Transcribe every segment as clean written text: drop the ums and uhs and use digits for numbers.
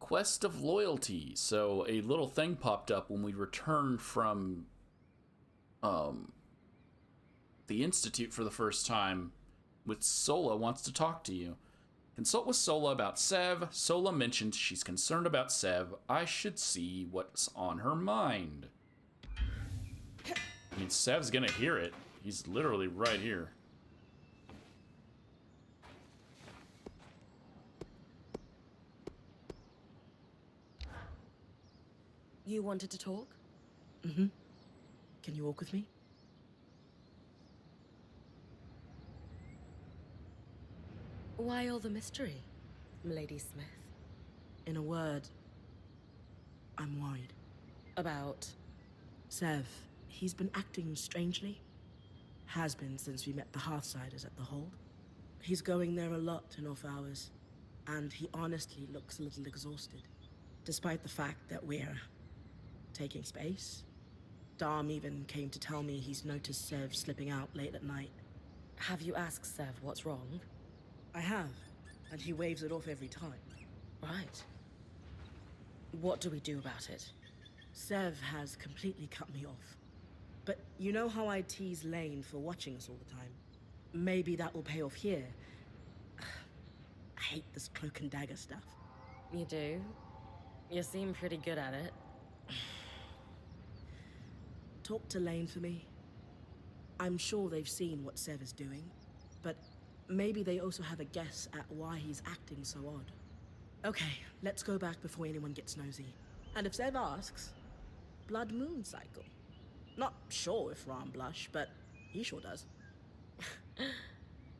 Quest of Loyalty. So a little thing popped up when we returned from the Institute for the first time with Sola wants to talk to you. Consult with Sola about Sev. Sola mentions she's concerned about Sev. I should see what's on her mind. I mean, Sev's gonna hear it. He's literally right here. You wanted to talk? Mm-hmm. Can you walk with me? Why all the mystery, Milady Smith? In a word, I'm worried. About? Sev, he's been acting strangely. Has been since we met the Hearthsiders at the Hold. He's going there a lot in off hours, and he honestly looks a little exhausted. Despite the fact that we're taking space. Dom even came to tell me he's noticed Sev slipping out late at night. Have you asked Sev what's wrong? I have, and he waves it off every time. Right. What do we do about it? Sev has completely cut me off. But you know how I tease Lane for watching us all the time? Maybe that will pay off here. I hate this cloak and dagger stuff. You do? You seem pretty good at it. Talk to Lane for me. I'm sure they've seen what Sev is doing, but maybe they also have a guess at why he's acting so odd. Okay, let's go back before anyone gets nosy. And if Sev asks, blood moon cycle. Not sure if Ram blush, but he sure does.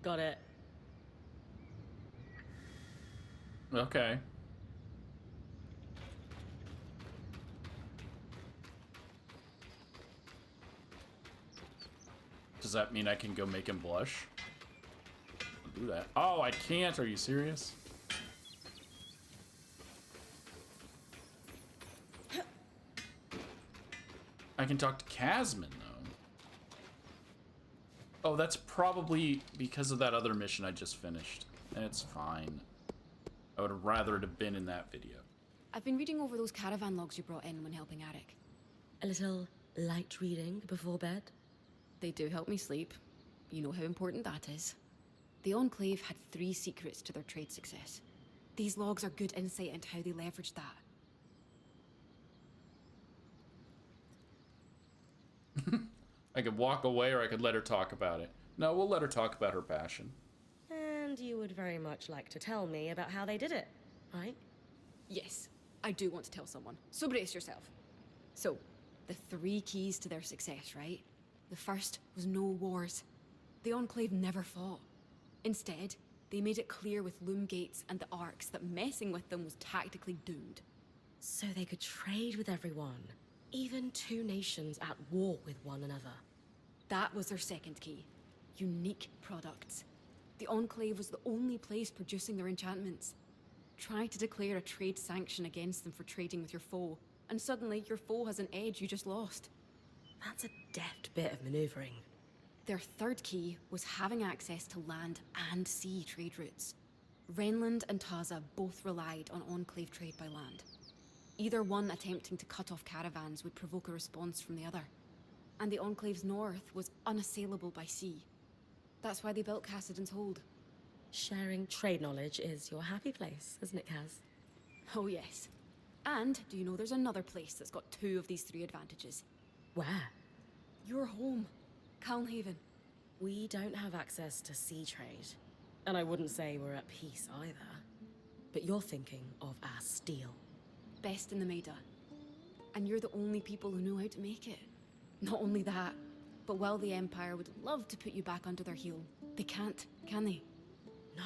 Got it. Okay. Does that mean I can go make him blush? I'll do that. Oh, I can't. Are you serious? I can talk to Casman, though. Oh, that's probably because of that other mission I just finished. It's fine. I would have rather it have been in that video. I've been reading over those caravan logs you brought in when helping Arik. A little light reading before bed? They do help me sleep. You know how important that is. The Enclave had 3 secrets to their trade success. These logs are good insight into how they leveraged that. I could walk away or I could let her talk about it. No, we'll let her talk about her passion. And you would very much like to tell me about how they did it, right? Yes, I do want to tell someone. So brace yourself. So, the 3 keys to their success, right? The first was no wars. The Enclave never fought. Instead, they made it clear with loom gates and the arcs that messing with them was tactically doomed. So they could trade with everyone, even 2 nations at war with one another. That was their second key. Unique products. The Enclave was the only place producing their enchantments. Try to declare a trade sanction against them for trading with your foe, and suddenly your foe has an edge you just lost. That's a deft bit of maneuvering. Their third key was having access to land and sea trade routes. Renland and Taza both relied on Enclave trade by land. Either one attempting to cut off caravans would provoke a response from the other. And the Enclave's north was unassailable by sea. That's why they built Cassidon's Hold. Sharing trade knowledge is your happy place, isn't it, Kaz? Oh yes. And do you know there's another place that's got 2 of these 3 advantages? Where? Your home, Calnhaven. We don't have access to sea trade. And I wouldn't say we're at peace either. But you're thinking of our steel. Best in the Maida. And you're the only people who know how to make it. Not only that, but while the Empire would love to put you back under their heel, they can't, can they? No.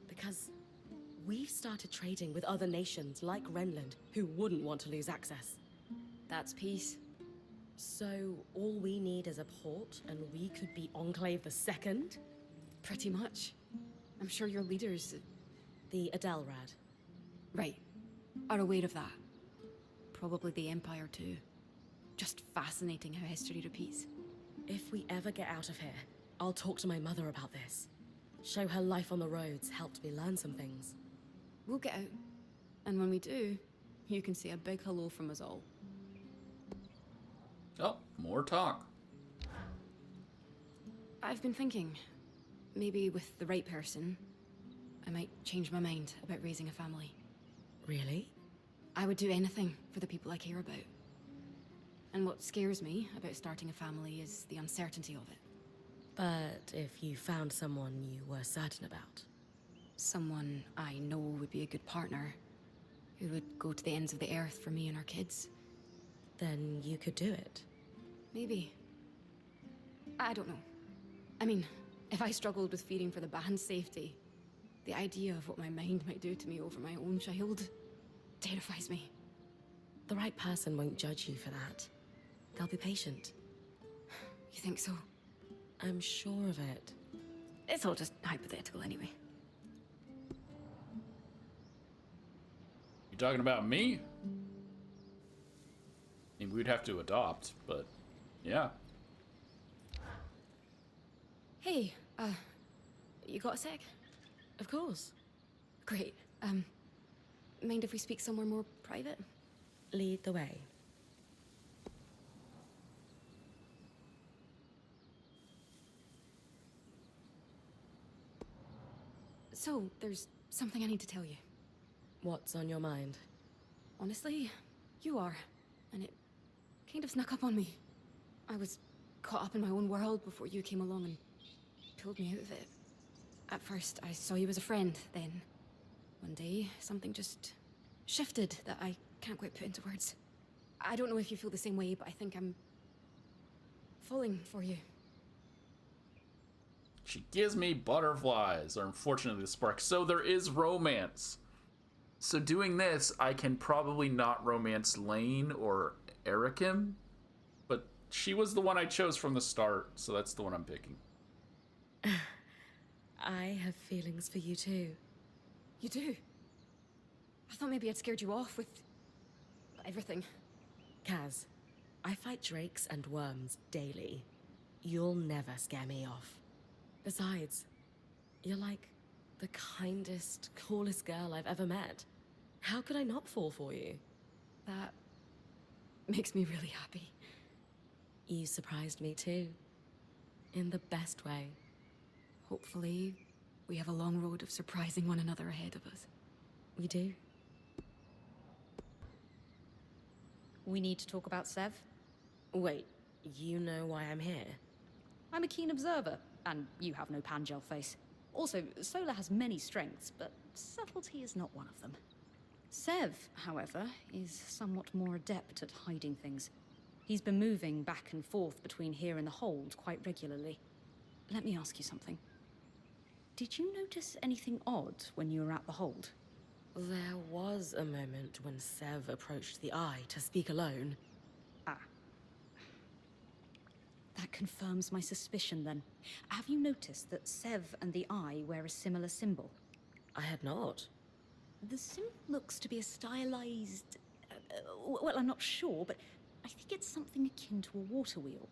Because we've started trading with other nations like Renland who wouldn't want to lose access. That's peace. So all we need is a port and we could be Enclave the Second? Pretty much. I'm sure your leaders... The Adelrad. Right. Are aware of that. Probably the Empire too. Just fascinating how history repeats. If we ever get out of here, I'll talk to my mother about this. Show her life on the roads helped me learn some things. We'll get out. And when we do, you can say a big hello from us all. Oh, more talk. I've been thinking, maybe with the right person, I might change my mind about raising a family. Really? I would do anything for the people I care about. And what scares me about starting a family is the uncertainty of it. But if you found someone you were certain about? Someone I know would be a good partner, who would go to the ends of the earth for me and our kids. Then you could do it. Maybe. I don't know. I mean, if I struggled with fearing for the band's safety, the idea of what my mind might do to me over my own child terrifies me. The right person won't judge you for that. They'll be patient. You think so? I'm sure of it. It's all just hypothetical anyway. You talking about me? I mean, we'd have to adopt, but yeah. Hey, you got a sec? Of course. Great. Mind if we speak somewhere more private? Lead the way. So, there's something I need to tell you. What's on your mind? Honestly, you are. And it kind of snuck up on me. I was caught up in my own world before you came along and pulled me out of it. At first, I saw you as a friend, then one day, something just shifted that I can't quite put into words. I don't know if you feel the same way, but I think I'm falling for you. She gives me butterflies, or unfortunately the spark. So there is romance. So doing this, I can probably not romance Lane or Erikim, but she was the one I chose from the start, so that's the one I'm picking. I have feelings for you too. You do? I thought maybe I'd scared you off with everything. Kaz, I fight drakes and worms daily. You'll never scare me off. Besides, you're like the kindest, coolest girl I've ever met. How could I not fall for you? That makes me really happy. You surprised me too. In the best way. Hopefully, we have a long road of surprising one another ahead of us. We do. We need to talk about Sev. Wait, you know why I'm here? I'm a keen observer, and you have no Pangel face. Also, Sola has many strengths, but subtlety is not one of them. Sev, however, is somewhat more adept at hiding things. He's been moving back and forth between here and the hold quite regularly. Let me ask you something. Did you notice anything odd when you were at the hold? There was a moment when Sev approached the Eye to speak alone. Ah. That confirms my suspicion, then. Have you noticed that Sev and the Eye wear a similar symbol? I had not. The symbol looks to be a stylized... well, I'm not sure, but I think it's something akin to a water wheel.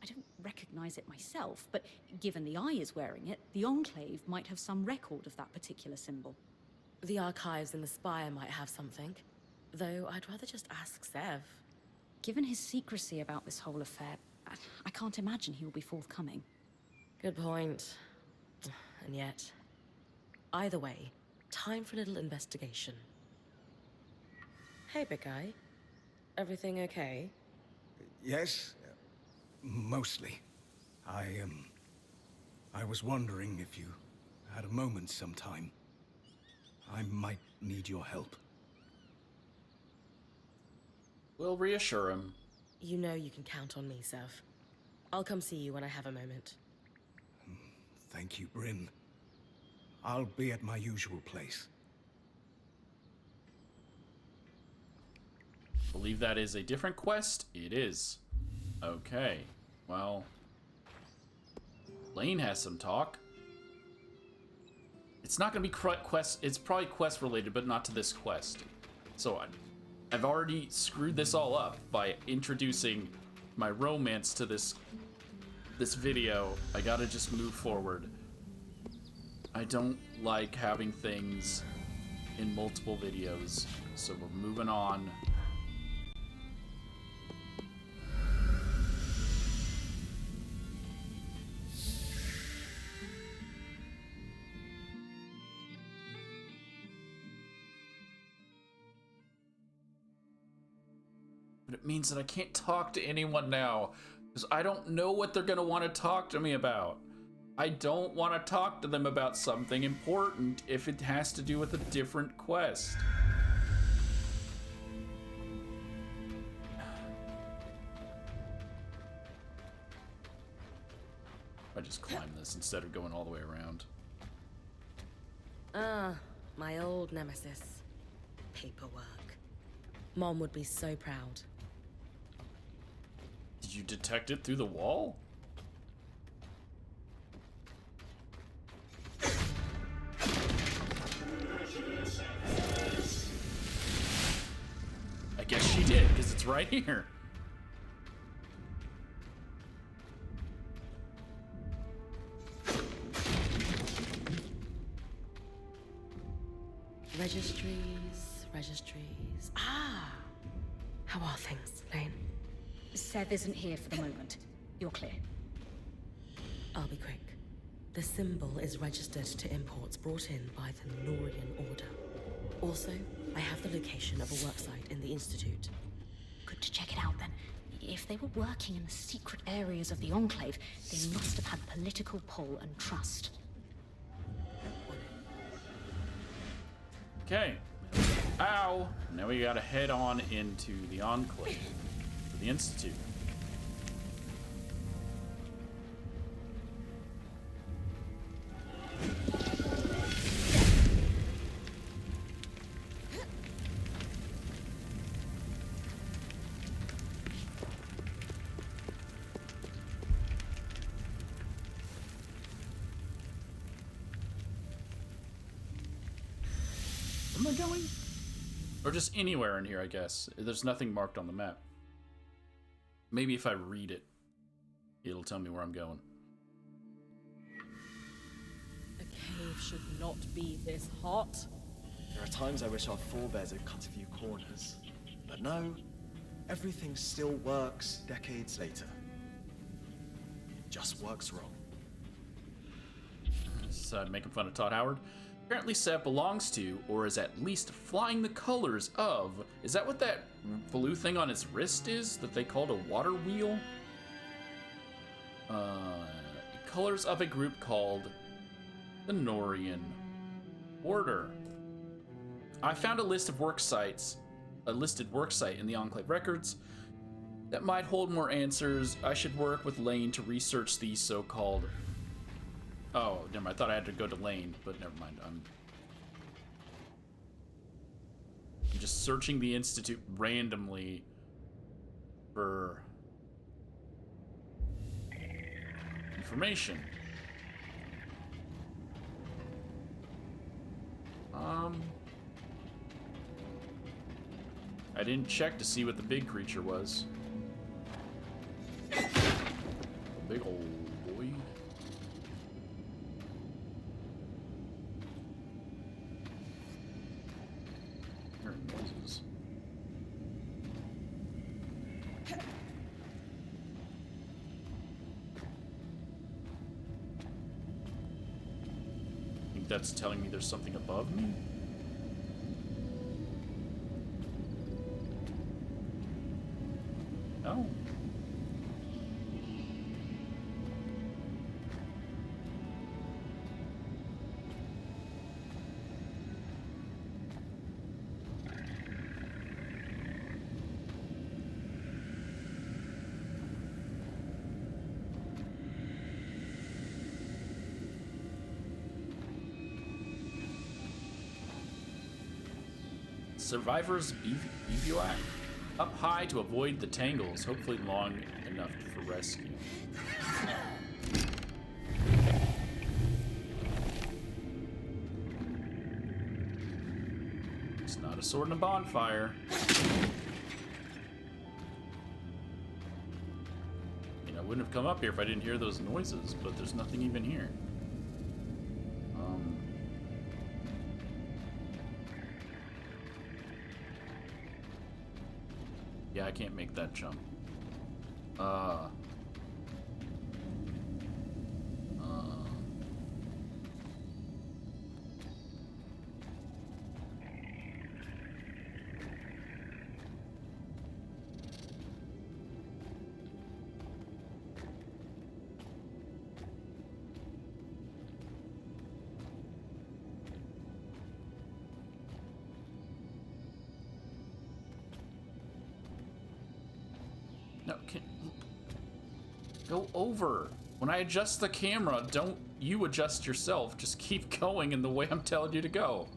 I don't recognize it myself, but given the Eye is wearing it, the Enclave might have some record of that particular symbol. The archives in the Spire might have something. Though I'd rather just ask Sev. Given his secrecy about this whole affair, I can't imagine he will be forthcoming. Good point. And yet... Either way, time for a little investigation. Hey, big guy. Everything okay? Yes, mostly. I was wondering if you had a moment sometime. I might need your help. We'll reassure him. You know you can count on me, Sev. I'll come see you when I have a moment. Thank you, Bryn. I'll be at my usual place. Believe that is a different quest? It is. Okay. Well, Lane has some talk. It's not going to be quest. It's probably quest related, but not to this quest. So I've already screwed this all up by introducing my romance to this video. I gotta just move forward. I don't like having things in multiple videos, so we're moving on. But it means that I can't talk to anyone now, because I don't know what they're gonna want to talk to me about. I don't want to talk to them about something important if it has to do with a different quest. I just climb this instead of going all the way around. Ah, my old nemesis. Paperwork. Mom would be so proud. Did you detect it through the wall? I guess she did, because it's right here. Registries. Ah! How are things, Lane? Sev isn't here for the moment. You're clear. I'll be quick. The symbol is registered to imports brought in by the Norian Order. Also, I have the location of a worksite in the Institute. Good to check it out then. If they were working in the secret areas of the Enclave, they must have had political pull and trust. Okay. Ow! Now we gotta head on into the Enclave, to the Institute. Where am I going? Or just anywhere in here, I guess. There's nothing marked on the map. Maybe if I read it, it'll tell me where I'm going. A cave should not be this hot. There are times I wish our forebears had cut a few corners. But no, everything still works decades later. Just works wrong. Making fun of Todd Howard. Apparently Sev belongs to, or is at least flying the colors of, is that what that blue thing on his wrist is that they called a water wheel? Colors of a group called the Norian Order. I found a listed work site in the Enclave records that might hold more answers. I should work with Lane to research these so-called... Oh, never mind. I thought I had to go to Lane, but never mind. I'm just searching the Institute randomly for information. I didn't check to see what the big creature was. Big old boy. Hearing noises. Think that's telling me there's something above me? No. Survivor's bivouac. Up high to avoid the tangles, hopefully long enough for rescue. It's not a sword and a bonfire. I wouldn't have come up here if I didn't hear those noises, but there's nothing even here. Yeah, I can't make that jump. No, go over. When I adjust the camera, don't you adjust yourself. Just keep going in the way I'm telling you to go.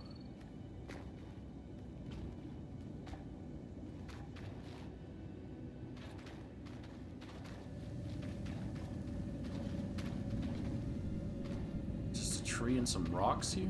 Just a tree and some rocks here?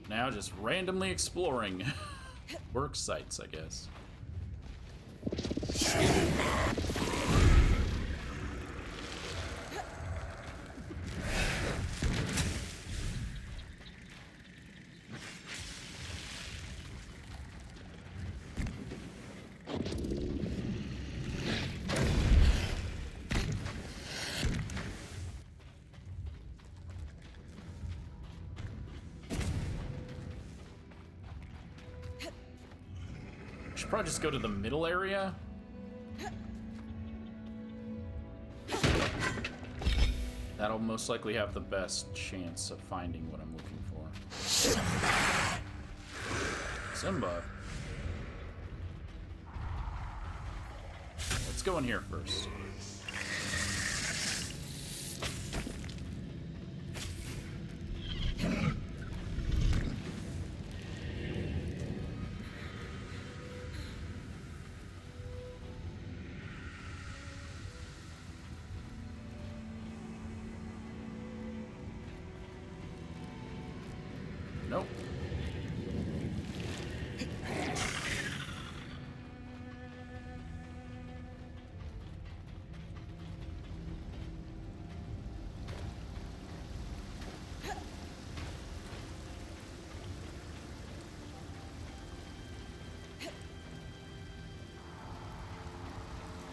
Now just randomly exploring work sites, I guess. Should probably just go to the middle area. That'll most likely have the best chance of finding what I'm looking for. Simba. Let's go in here first. Nope.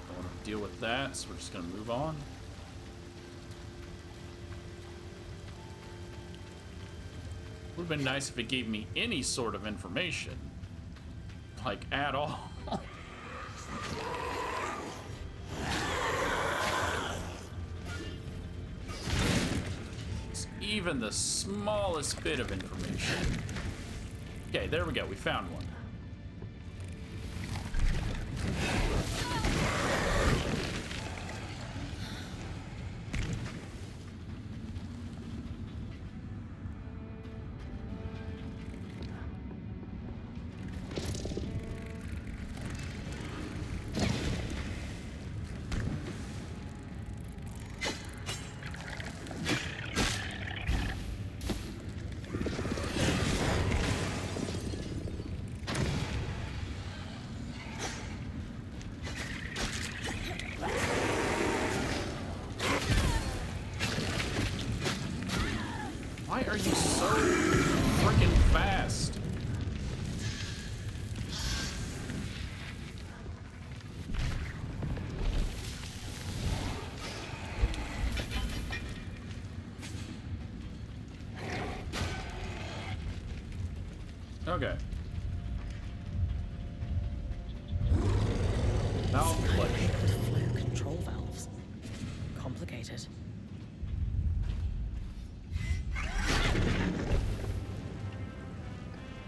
Don't want to deal with that, so we're just going to move on. Would have been nice if it gave me any sort of information. Like, at all. It's even the smallest bit of information. Okay, there we go. We found one. Why are you so freaking fast? Okay. Valve clutch. Flow control valves. Complicated.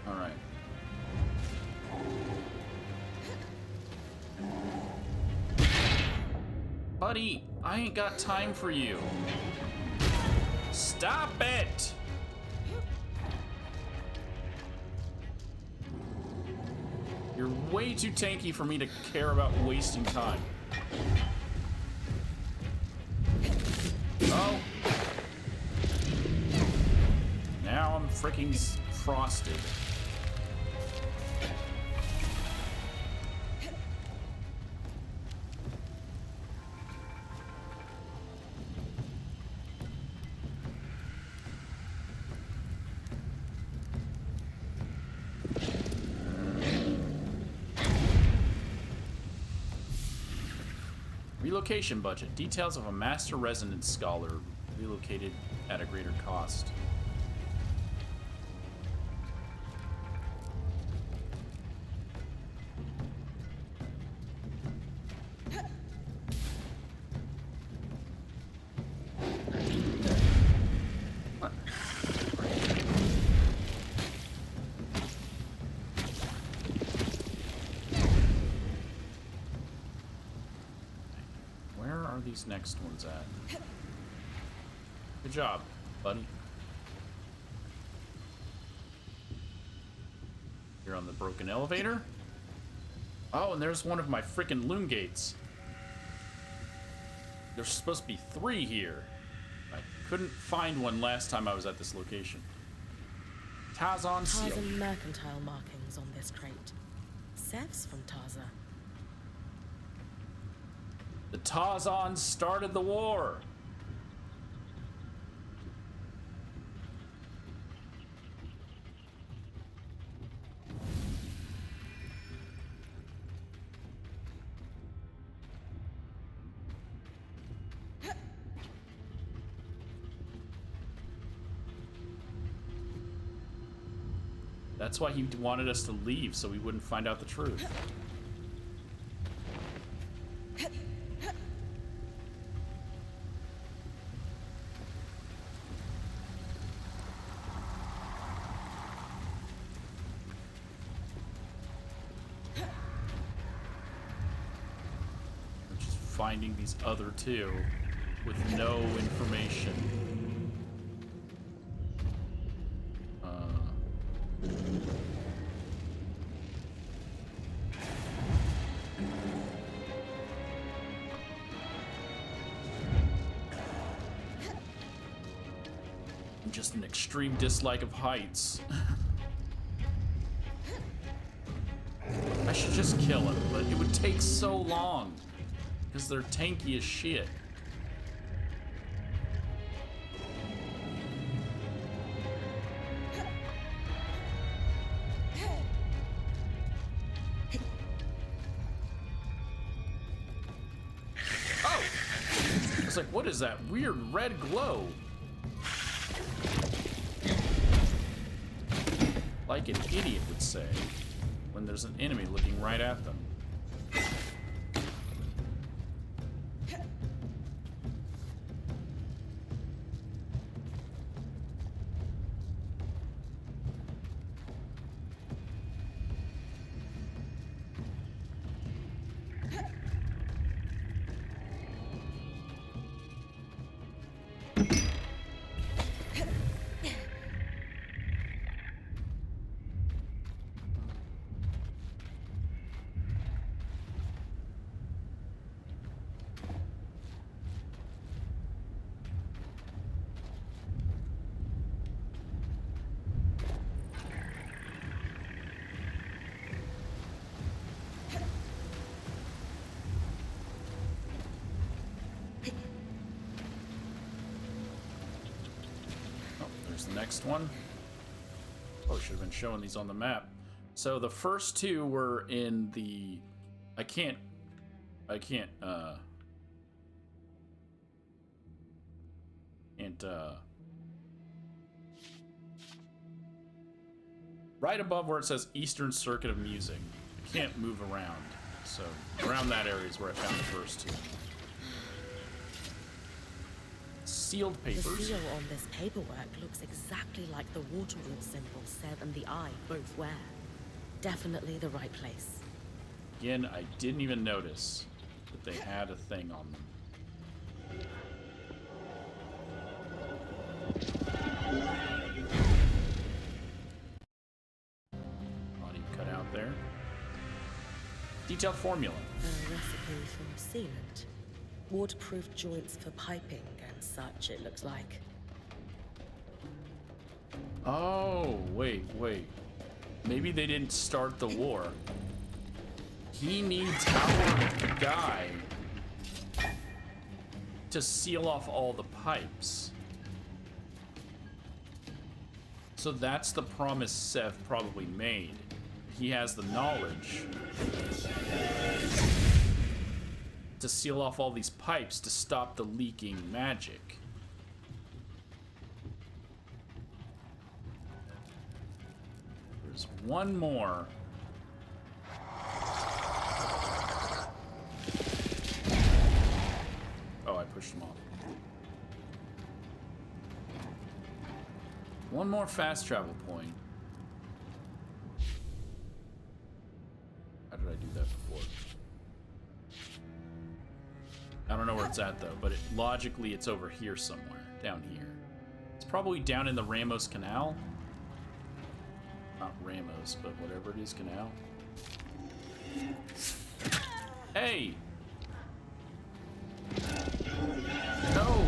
All right. Buddy, I ain't got time for you. Stop it! You're way too tanky for me to care about wasting time. Oh. Now I'm freaking frosted. Relocation budget. Details of a master residence scholar relocated at a greater cost. These next ones at? Good job, buddy. You're on the broken elevator. Oh, and there's one of my freaking loom gates. There's supposed to be 3 here. I couldn't find one last time I was at this location. Tazon seal. Tarzan mercantile markings on this crate. Sev's from Tarza. The Tazons started the war. That's why he wanted us to leave, so we wouldn't find out the truth. Finding these other 2 with no information. I'm just an extreme dislike of heights. I should just kill him, but it would take so long. Because they're tanky as shit. Oh! I was like, what is that weird red glow? Like an idiot would say when there's an enemy looking right at them. The next one. Oh, should have been showing these on the map. So the first 2 were in the... I can't right above where it says Eastern Circuit of Music. I can't move around. So around that area is where I found the first 2. Sealed papers. The seal on this paperwork looks exactly like the water wheel symbol Sev and the Eye both wear. Definitely the right place. Again, I didn't even notice that they had a thing on them. Audio cut out there. Detailed formula. A recipe for sealant. Waterproof joints for piping and such, it looks like. Oh, wait. Maybe they didn't start the war. He needs our guy to seal off all the pipes. So that's the promise Seth probably made. He has the knowledge to seal off all these pipes to stop the leaking magic. There's one more. Oh, I pushed him off. One more fast travel point. How did I do that before? I don't know where it's at though, but logically it's over here somewhere, down here. It's probably down in the Ramos Canal. Not Ramos, but whatever it is, canal. Hey! No!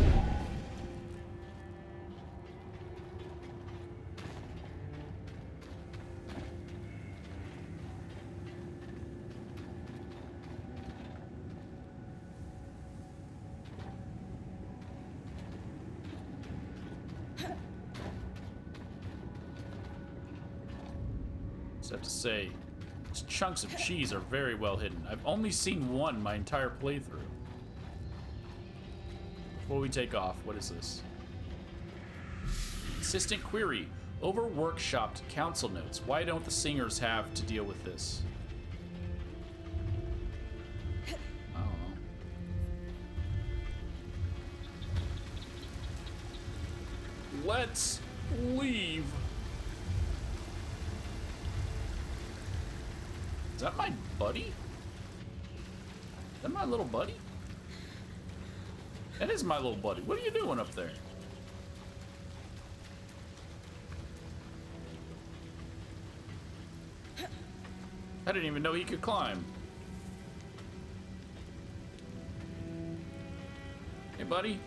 I have to say, these chunks of cheese are very well hidden. I've only seen one my entire playthrough. Before we take off, what is this? Assistant query. Over workshopped council notes. Why don't the singers have to deal with this? I don't know. Let's leave. Is that my buddy? Is that my little buddy? That is my little buddy. What are you doing up there? I didn't even know he could climb. Hey, buddy.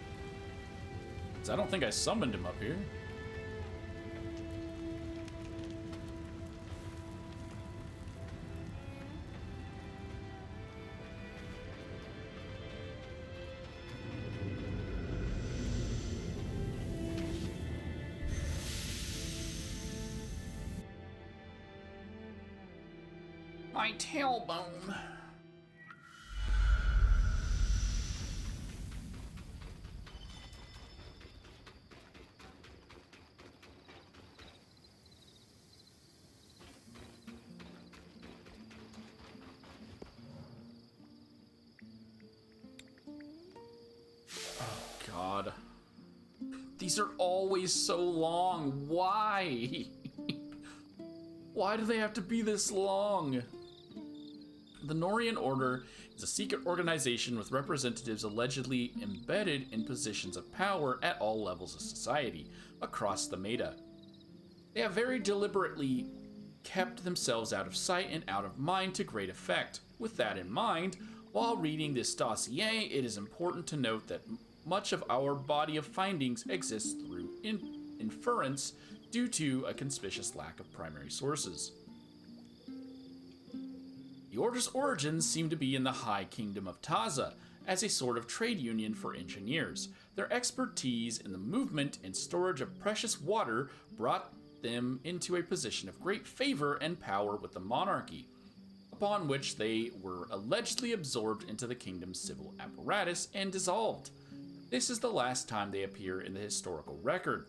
'Cause I don't think I summoned him up here. My tailbone. Oh, God. These are always so long. Why? Why do they have to be this long? The Norian Order is a secret organization with representatives allegedly embedded in positions of power at all levels of society across the Meta. They have very deliberately kept themselves out of sight and out of mind to great effect. With that in mind, while reading this dossier, it is important to note that much of our body of findings exists through inference due to a conspicuous lack of primary sources. The Order's origins seem to be in the High Kingdom of Taza, as a sort of trade union for engineers. Their expertise in the movement and storage of precious water brought them into a position of great favor and power with the monarchy, upon which they were allegedly absorbed into the kingdom's civil apparatus and dissolved. This is the last time they appear in the historical record.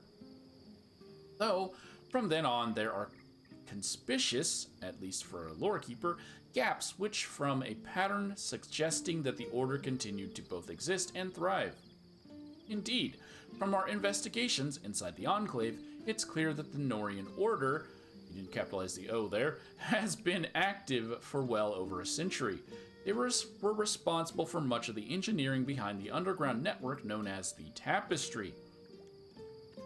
Though, from then on, there are conspicuous, at least for a lorekeeper, gaps which from a pattern suggesting that the Order continued to both exist and thrive. Indeed, from our investigations inside the Enclave, it's clear that the Norian Order, you didn't capitalize the O there, has been active for well over a century. They were responsible for much of the engineering behind the underground network known as the Tapestry.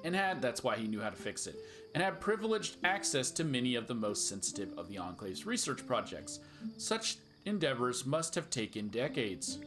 That's why he knew how to fix it, and had privileged access to many of the most sensitive of the Enclave's research projects. Such endeavors must have taken decades.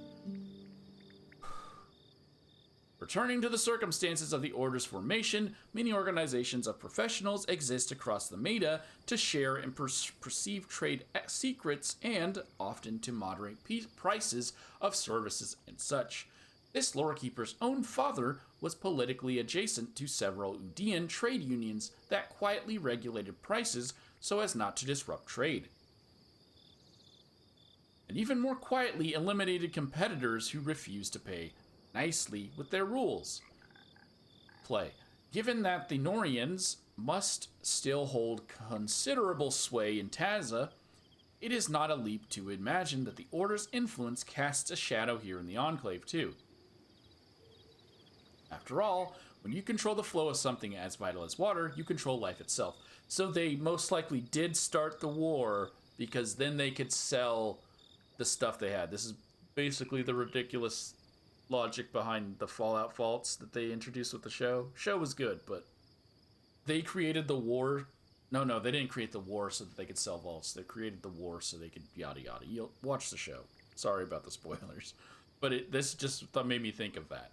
Returning to the circumstances of the Order's formation, many organizations of professionals exist across the Meta to share and perceive trade secrets and often to moderate prices of services and such. This lorekeeper's own father was politically adjacent to several Udian trade unions that quietly regulated prices so as not to disrupt trade, and even more quietly eliminated competitors who refused to pay nicely with their rules. Play. Given that the Norians must still hold considerable sway in Taza, it is not a leap to imagine that the Order's influence casts a shadow here in the Enclave too. After all, when you control the flow of something as vital as water, you control life itself. So they most likely did start the war because then they could sell the stuff they had. This is basically the ridiculous logic behind the Fallout vaults that they introduced with the show. Show was good, but they created the war. No, they didn't create the war so that they could sell vaults. They created the war so they could yada yada. You'll watch the show. Sorry about the spoilers, but this just made me think of that.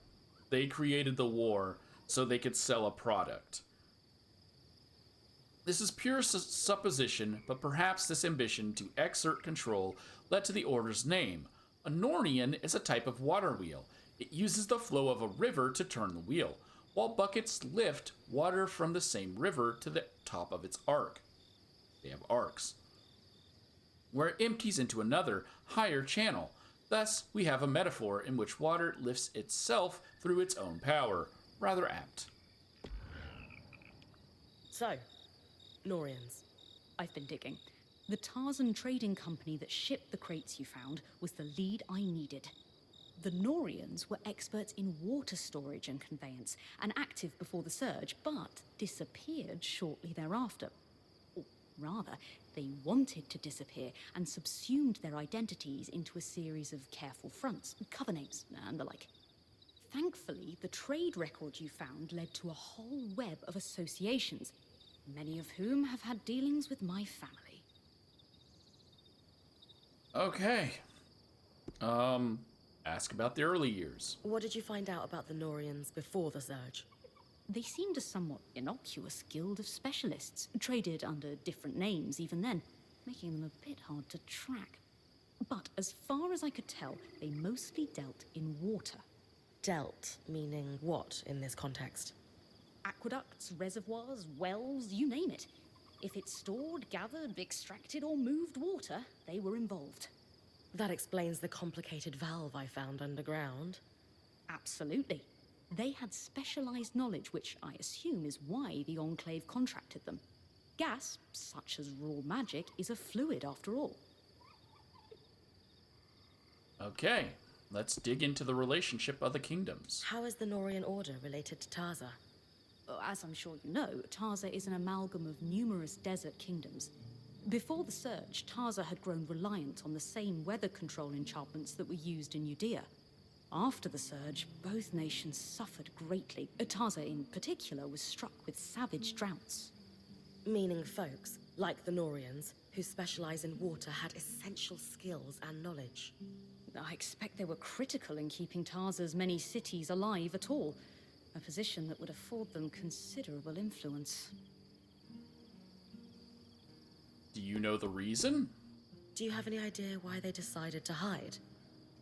They created the war so they could sell a product. This is pure supposition, but perhaps this ambition to exert control led to the Order's name. A Nornian is a type of water wheel. It uses the flow of a river to turn the wheel, while buckets lift water from the same river to the top of its arc. They have arcs, where it empties into another, higher channel. Thus, we have a metaphor in which water lifts itself through its own power. Rather apt. So, Norians. I've been digging. The Tarzan trading company that shipped the crates you found was the lead I needed. The Norians were experts in water storage and conveyance, and active before the surge, but disappeared shortly thereafter. Or rather, they wanted to disappear and subsumed their identities into a series of careful fronts, cover names, and the like. Thankfully, the trade record you found led to a whole web of associations, many of whom have had dealings with my family. Okay. Ask about the early years. What did you find out about the Norians before the surge? They seemed a somewhat innocuous guild of specialists, traded under different names even then, making them a bit hard to track. But as far as I could tell, they mostly dealt in water. Dealt, meaning what in this context? Aqueducts, reservoirs, wells, you name it. If it stored, gathered, extracted, or moved water, they were involved. That explains the complicated valve I found underground. Absolutely. They had specialized knowledge, which I assume is why the Enclave contracted them. Gas, such as raw magic, is a fluid after all. Okay, let's dig into the relationship of the kingdoms. How is the Norian Order related to Taza? As I'm sure you know, Taza is an amalgam of numerous desert kingdoms. Before the surge, Taza had grown reliant on the same weather control enchantments that were used in Judea. After the surge, both nations suffered greatly. Taza in particular was struck with savage droughts. Meaning folks, like the Norians, who specialize in water had essential skills and knowledge. I expect they were critical in keeping Taza's many cities alive at all, a position that would afford them considerable influence. Do you know the reason? Do you have any idea why they decided to hide?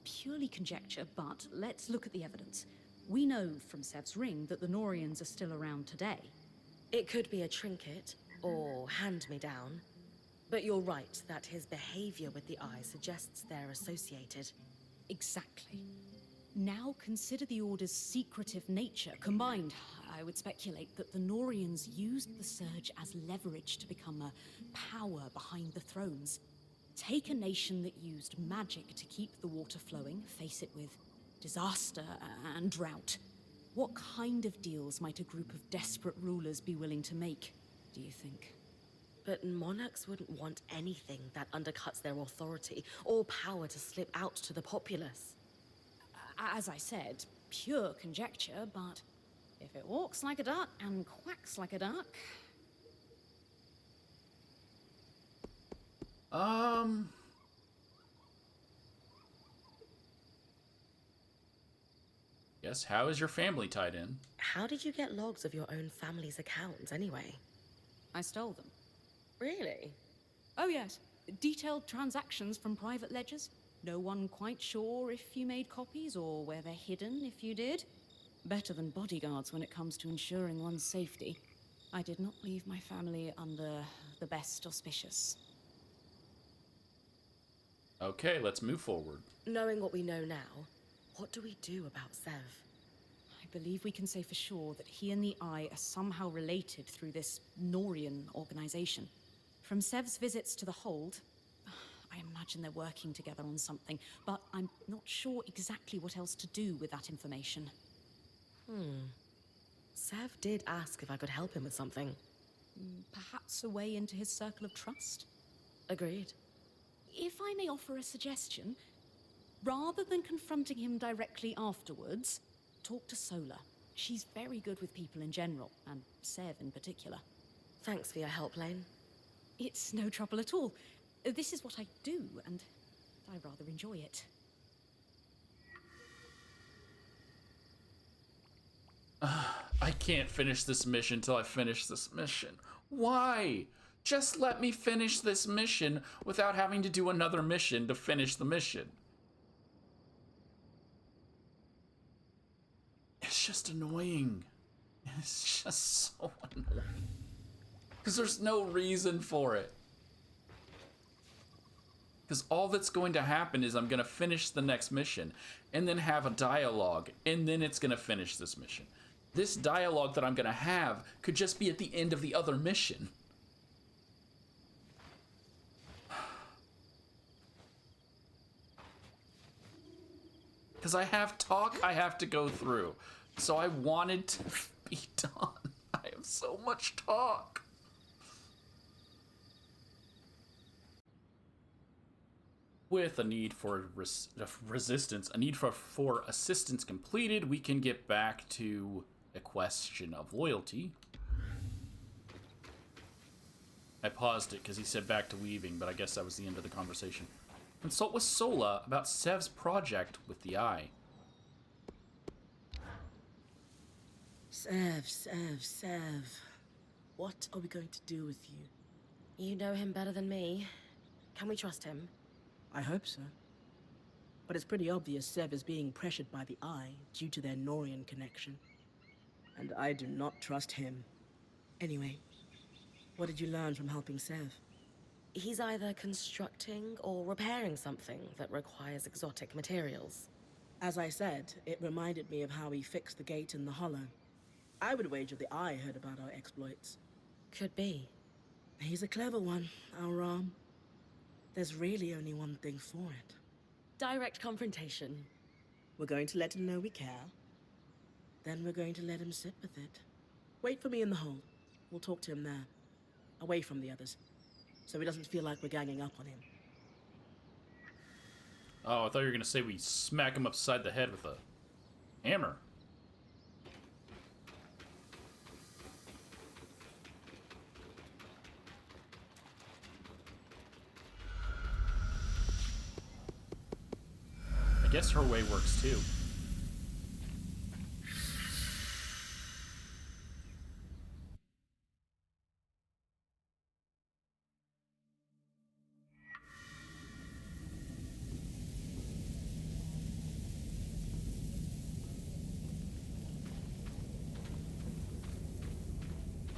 Purely conjecture, but let's look at the evidence. We know from Sev's ring that the Norians are still around today. It could be a trinket, or hand-me-down. But you're right that his behavior with the eye suggests they're associated. Exactly. Now consider the Order's secretive nature. Combined, I would speculate that the Norians used the surge as leverage to become a power behind the thrones. Take a nation that used magic to keep the water flowing, face it with disaster and drought. What kind of deals might a group of desperate rulers be willing to make, do you think? But monarchs wouldn't want anything that undercuts their authority or power to slip out to the populace. As I said, pure conjecture, but if it walks like a duck and quacks like a duck... Yes, how is your family tied in? How did you get logs of your own family's accounts, anyway? I stole them. Really? Oh, yes. Detailed transactions from private ledgers. No one quite sure if you made copies or where they're hidden if you did. Better than bodyguards when it comes to ensuring one's safety. I did not leave my family under the best auspicious. Okay, let's move forward. Knowing what we know now, what do we do about Sev? I believe we can say for sure that he and the Eye are somehow related through this Norian organization. From Sev's visits to the Hold, I imagine they're working together on something, but I'm not sure exactly what else to do with that information. Sev did ask if I could help him with something. Perhaps a way into his circle of trust? Agreed. If I may offer a suggestion, rather than confronting him directly afterwards, talk to Sola. She's very good with people in general, and Sev in particular. Thanks for your help, Lane. It's no trouble at all. This is what I do, and I rather enjoy it. I can't finish this mission till I finish this mission. Why? Just let me finish this mission without having to do another mission to finish the mission. It's just annoying. It's just so annoying. Because there's no reason for it. Because all that's going to happen is I'm going to finish the next mission and then have a dialogue, and then it's going to finish this mission. This dialogue that I'm going to have could just be at the end of the other mission. Because I have talk I have to go through. So I wanted to be done. I have so much talk. With a need for resistance, a need for assistance completed, we can get back to a question of loyalty. I paused it because he said back to weaving, but I guess that was the end of the conversation. Consult with Sola about Sev's project with the Eye. Sev. What are we going to do with you? You know him better than me. Can we trust him? I hope so. But it's pretty obvious Sev is being pressured by the Eye due to their Norian connection. And I do not trust him. Anyway, what did you learn from helping Sev? He's either constructing or repairing something that requires exotic materials. As I said, it reminded me of how he fixed the gate in the Hollow. I would wager the Eye heard about our exploits. Could be. He's a clever one, our Ram. There's really only one thing for it. Direct confrontation. We're going to let him know we care. Then we're going to let him sit with it. Wait for me in the hold. We'll talk to him there. Away from the others. So he doesn't feel like we're ganging up on him. Oh, I thought you were going to say we smack him upside the head with a hammer. I guess her way works too.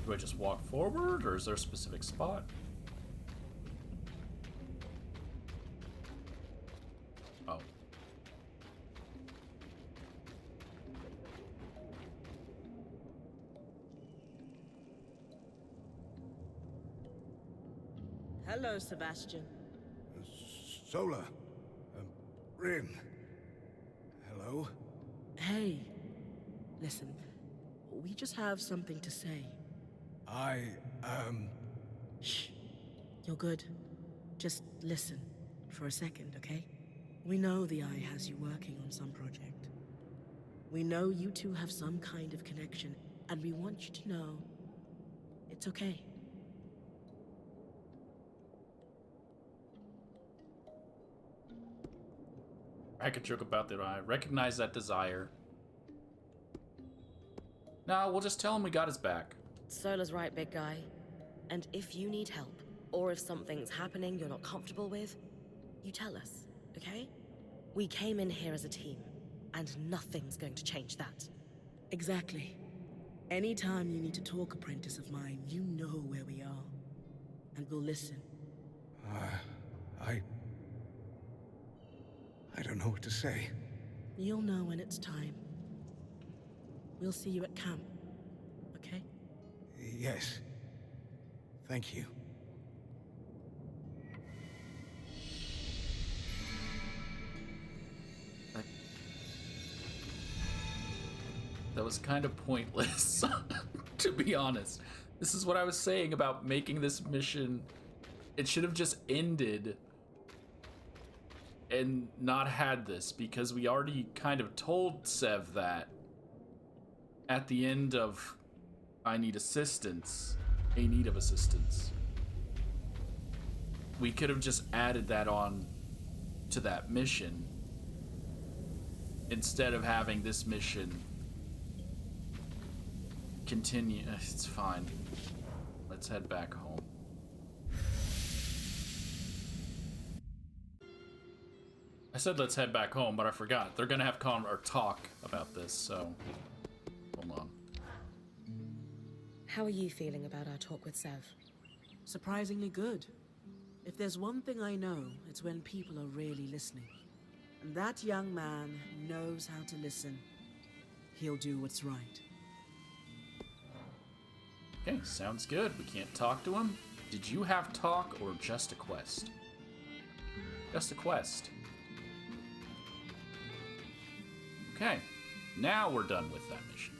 Do I just walk forward, or is there a specific spot? Oh. Hello, Sebastian. Sola. Rin. Hello? Hey. Listen, we just have something to say. Shh. You're good. Just listen for a second, okay? We know the Eye has you working on some project. We know you two have some kind of connection, and we want you to know it's okay. I could joke about that. I recognize that desire. Nah, we'll just tell him we got his back. Sola's right, big guy. And if you need help, or if something's happening you're not comfortable with, you tell us, okay? We came in here as a team, and nothing's going to change that. Exactly. Anytime you need to talk, apprentice of mine, you know where we are. And we'll listen. I don't know what to say. You'll know when it's time. We'll see you at camp, okay? Yes. Thank you. That was kind of pointless, to be honest. This is what I was saying about making this mission. It should have just ended and not had this, because we already kind of told Sev that at the end of I need assistance, a need of assistance. We could have just added that on to that mission instead of having this mission continue. It's fine. Let's head back home. I said let's head back home, but I forgot. They're gonna have talk about this, so hold on. How are you feeling about our talk with Sev? Surprisingly good. If there's one thing I know, it's when people are really listening. And that young man knows how to listen. He'll do what's right. Okay, sounds good. We can't talk to him. Did you have talk or just a quest? Just a quest. Okay, now we're done with that mission.